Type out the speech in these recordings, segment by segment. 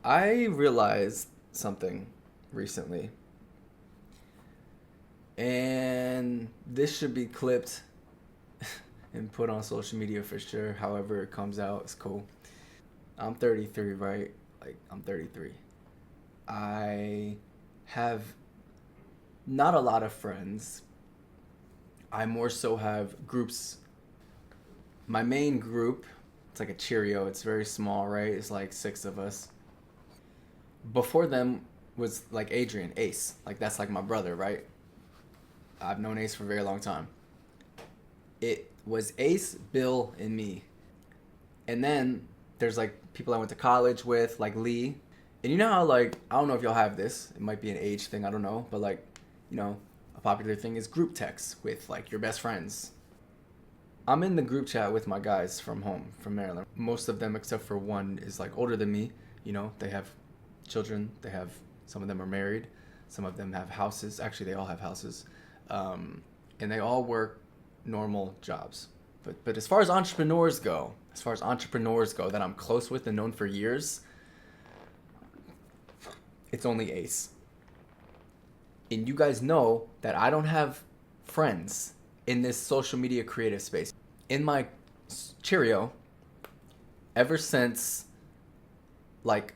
I realized something recently, and this should be clipped and put on social media for sure. However, it comes out, it's cool. I'm 33, right? Like, I'm 33. I have not a lot of friends. I more so have groups. My main group, it's like a Cheerio, it's very small, right? It's like six of us. Before them was like Adrian, Ace. Like, that's like my brother, right? I've known Ace for a very long time. It was Ace, Bill, and me. And then there's like people I went to college with, like Lee. And you know how, like, I don't know if y'all have this. It might be an age thing, I don't know. But, like, you know, a popular thing is group texts with like your best friends. I'm in the group chat with my guys from home, from Maryland. Most of them, except for one, is like older than me. You know, they have children. Some of them are married. Some of them have houses. Actually, they all have houses. And they all work normal jobs. But as far as entrepreneurs go, that I'm close with and known for years, it's only Ace. And you guys know that I don't have friends in this social media creative space. In my Cheerio, ever since like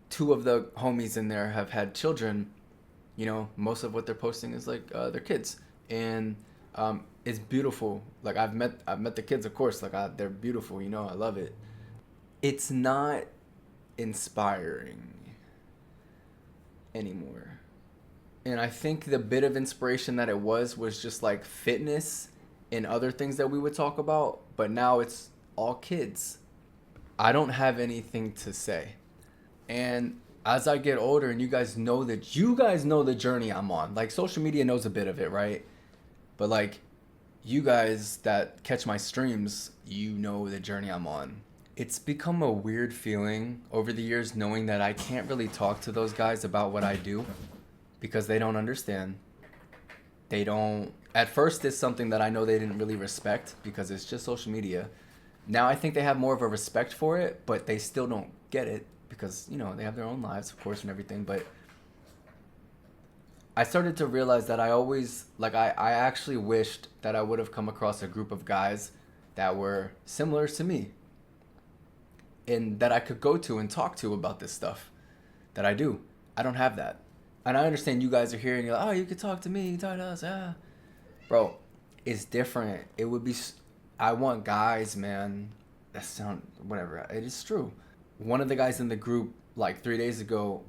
two of the homies in there have had children, most of what they're posting is like their kids, and it's beautiful. Like I've met the kids, of course. Like they're beautiful. I love it. It's not inspiring anymore. And I think the bit of inspiration that it was just like fitness and other things that we would talk about, but now it's all kids. I don't have anything to say. And as I get older and you guys know the journey I'm on. Like social media knows a bit of it, right? But like you guys that catch my streams, you know the journey I'm on. It's become a weird feeling over the years knowing that I can't really talk to those guys about what I do because they don't understand. They don't. At first, it's something that I know they didn't really respect because it's just social media. Now I think they have more of a respect for it, but they still don't get it because, they have their own lives, of course, and everything. But I started to realize that I actually wished that I would have come across a group of guys that were similar to me and that I could go to and talk to about this stuff that I do. I don't have that. And I understand you guys are here and you're like, oh, you could talk to me, you talk to us, yeah. Bro, it's different. I want guys, man. That sound, whatever. It is true. One of the guys in the group, like 3 days ago,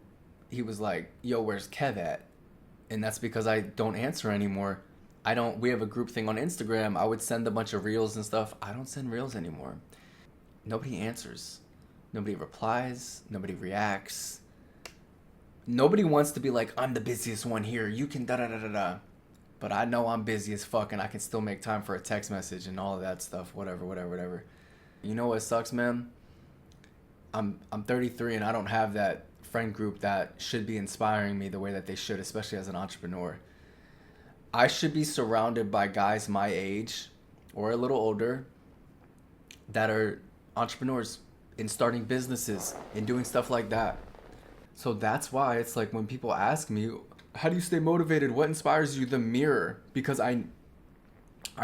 he was like, yo, where's Kev at? And that's because I don't answer anymore. We have a group thing on Instagram. I would send a bunch of reels and stuff. I don't send reels anymore. Nobody answers. Nobody replies. Nobody reacts. Nobody wants to be like, I'm the busiest one here. You can da da da da da. But I know I'm busy as fuck and I can still make time for a text message and all of that stuff. Whatever, whatever, whatever. You know what sucks, man? I'm 33 and I don't have that friend group that should be inspiring me the way that they should, especially as an entrepreneur. I should be surrounded by guys my age or a little older that are entrepreneurs in starting businesses and doing stuff like that. So that's why it's like when people ask me, how do you stay motivated? What inspires you? The mirror. Because I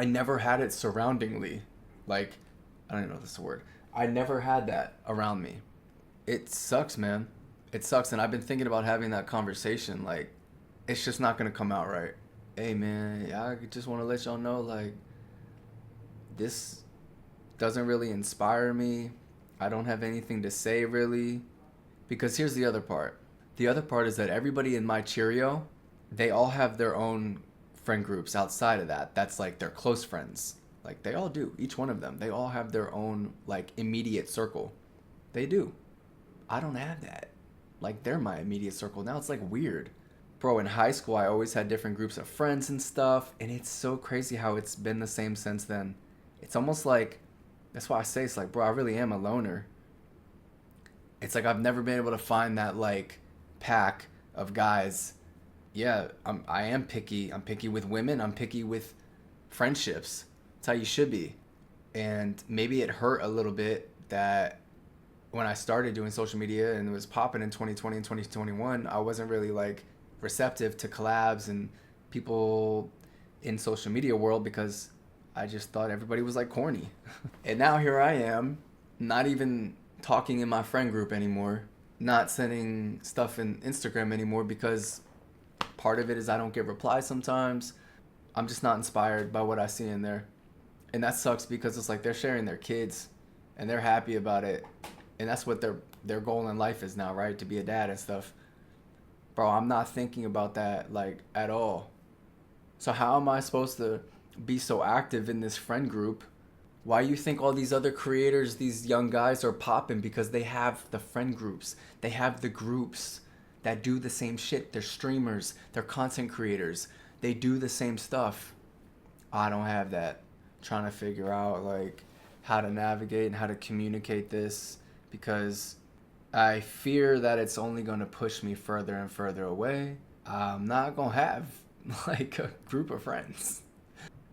never had it surroundingly. Like, I don't even know if that's the word. I never had that around me. It sucks, man. It sucks. And I've been thinking about having that conversation. Like, it's just not going to come out right. Hey, man, I just want to let y'all know, like, this doesn't really inspire me. I don't have anything to say, really. Because here's the other part. The other part is that everybody in my Cheerio, they all have their own friend groups outside of that. That's like their close friends. Like they all do. Each one of them. They all have their own like immediate circle. They do. I don't have that. Like they're my immediate circle. Now it's like weird. Bro, in high school I always had different groups of friends and stuff. And it's so crazy how it's been the same since then. It's almost like, that's why I say it's like, bro, I really am a loner. It's like I've never been able to find that like pack of guys. Yeah, I am picky. I'm picky with women. I'm picky with friendships. That's how you should be. And maybe it hurt a little bit that when I started doing social media and it was popping in 2020 and 2021, I wasn't really like receptive to collabs and people in social media world because I just thought everybody was like corny. And now here I am, not even talking in my friend group anymore, not sending stuff in Instagram anymore because part of it is I don't get replies sometimes. I'm just not inspired by what I see in there. And that sucks because it's like they're sharing their kids and they're happy about it. And that's what their goal in life is now, right? To be a dad and stuff. Bro, I'm not thinking about that like at all. So how am I supposed to be so active in this friend group? Why you think all these other creators, these young guys are popping? Because they have the friend groups. They have the groups that do the same shit. They're streamers. They're content creators. They do the same stuff. I don't have that. Trying to figure out like how to navigate and how to communicate this because I fear that it's only going to push me further and further away. I'm not going to have like a group of friends.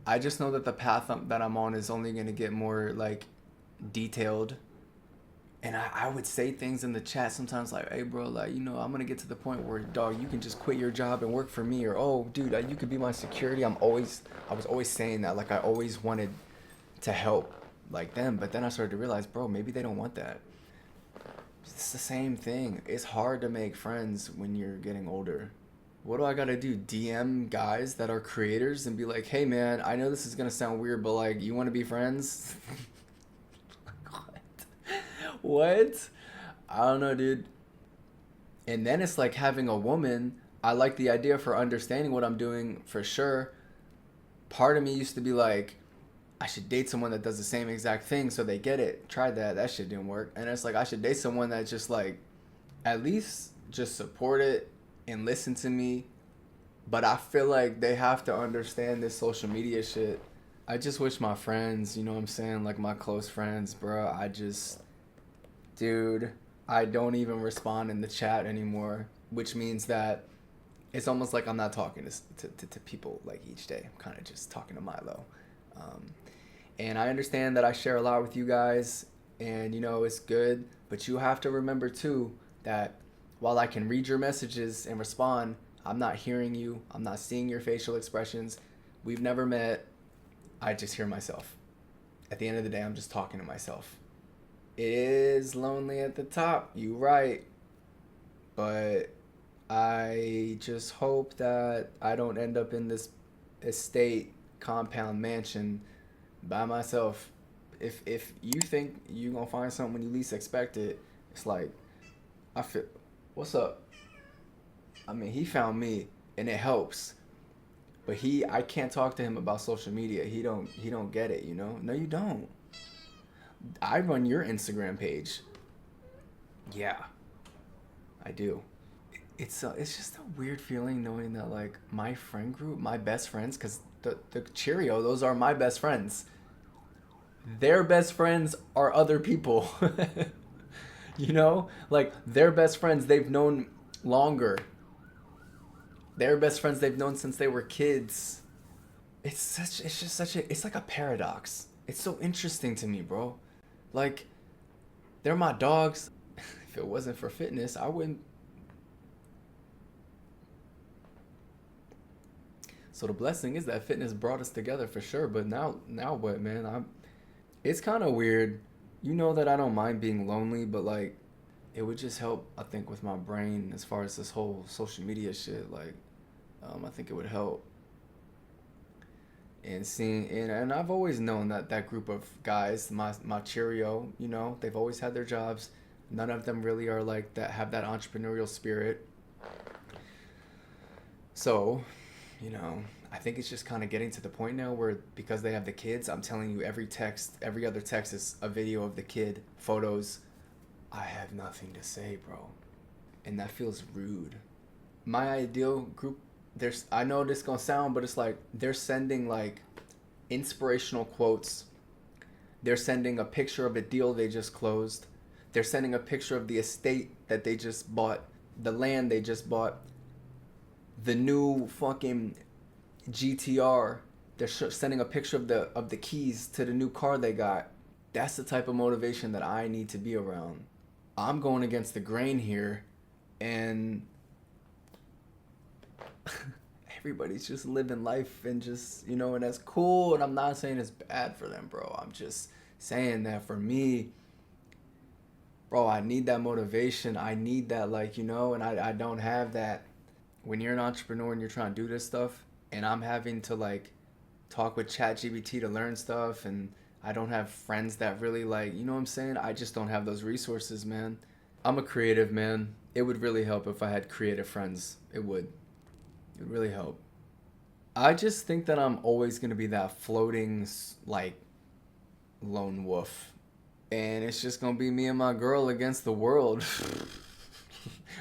I just know that the path that I'm on is only going to get more like detailed. And I would say things in the chat sometimes like, hey bro, like, you know, I'm going to get to the point where, dog, you can just quit your job and work for me. Or, oh, dude, you could be my security. I was always saying that. Like, I always wanted to help like them. But then I started to realize, bro, maybe they don't want that. It's the same thing. It's hard to make friends when you're getting older. What do I gotta do? DM guys that are creators and be like, hey man, I know this is gonna sound weird, but like, you wanna be friends? What? I don't know, dude. And then it's like having a woman. I like the idea for understanding what I'm doing for sure. Part of me used to be like, I should date someone that does the same exact thing so they get it. Tried that. That shit didn't work. And it's like, I should date someone that just like, at least just support it and listen to me. But I feel like they have to understand this social media shit. I just wish my friends, you know what I'm saying? Like my close friends, bro. Dude, I don't even respond in the chat anymore, which means that it's almost like I'm not talking to people like each day. I'm kind of just talking to Milo. And I understand that I share a lot with you guys and, you know, it's good. But you have to remember, too, that while I can read your messages and respond, I'm not hearing you. I'm not seeing your facial expressions. We've never met. I just hear myself. At the end of the day, I'm just talking to myself. It is lonely at the top. You right. But I just hope that I don't end up in this estate compound mansion by myself. If you think you're gonna find something when you least expect it, it's like, I feel, what's up? I mean, he found me and it helps. But I can't talk to him about social media. He don't get it, you know? No, you don't. I run your Instagram page. Yeah, I do. It's just a weird feeling knowing that like my friend group, my best friends, because the Cheerio, those are my best friends. Their best friends are other people. You know, like their best friends they've known longer. Their best friends they've known since they were kids. It's like a paradox. It's so interesting to me, bro. Like, they're my dogs. If it wasn't for fitness, I wouldn't. So the blessing is that fitness brought us together for sure. But now what, man? It's kind of weird. You know that I don't mind being lonely, but like, it would just help, I think, with my brain as far as this whole social media shit. Like, I think it would help. And seeing and I've always known that group of guys, my Cheerio, you know, they've always had their jobs. None of them really are like that, have that entrepreneurial spirit. So, you know, I think it's just kind of getting to the point now where because they have the kids, I'm telling you, every other text is a video of the kid, photos. I have nothing to say, bro, and that feels rude. My ideal group. I know this gonna sound, but it's like they're sending like inspirational quotes. They're sending a picture of a deal they just closed. They're sending a picture of the estate that they just bought, the land they just bought, the new fucking GTR. They're sending a picture of the keys to the new car they got. That's the type of motivation that I need to be around. I'm going against the grain here, and everybody's just living life and just, and that's cool. And I'm not saying it's bad for them, bro. I'm just saying that for me, bro, I need that motivation. I need that, like, and I don't have that. When you're an entrepreneur and you're trying to do this stuff, and I'm having to, like, talk with ChatGPT to learn stuff, and I don't have friends that really, like, you know what I'm saying? I just don't have those resources, man. I'm a creative, man. It would really help if I had creative friends. It would. It would really help. I just think that I'm always going to be that floating, like, lone wolf. And it's just going to be me and my girl against the world.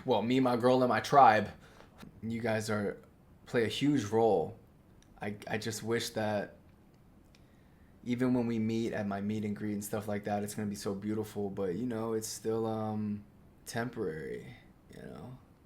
Well, me, my girl, and my tribe. You guys play a huge role. I just wish that even when we meet at my meet and greet and stuff like that, it's going to be so beautiful. But, it's still temporary.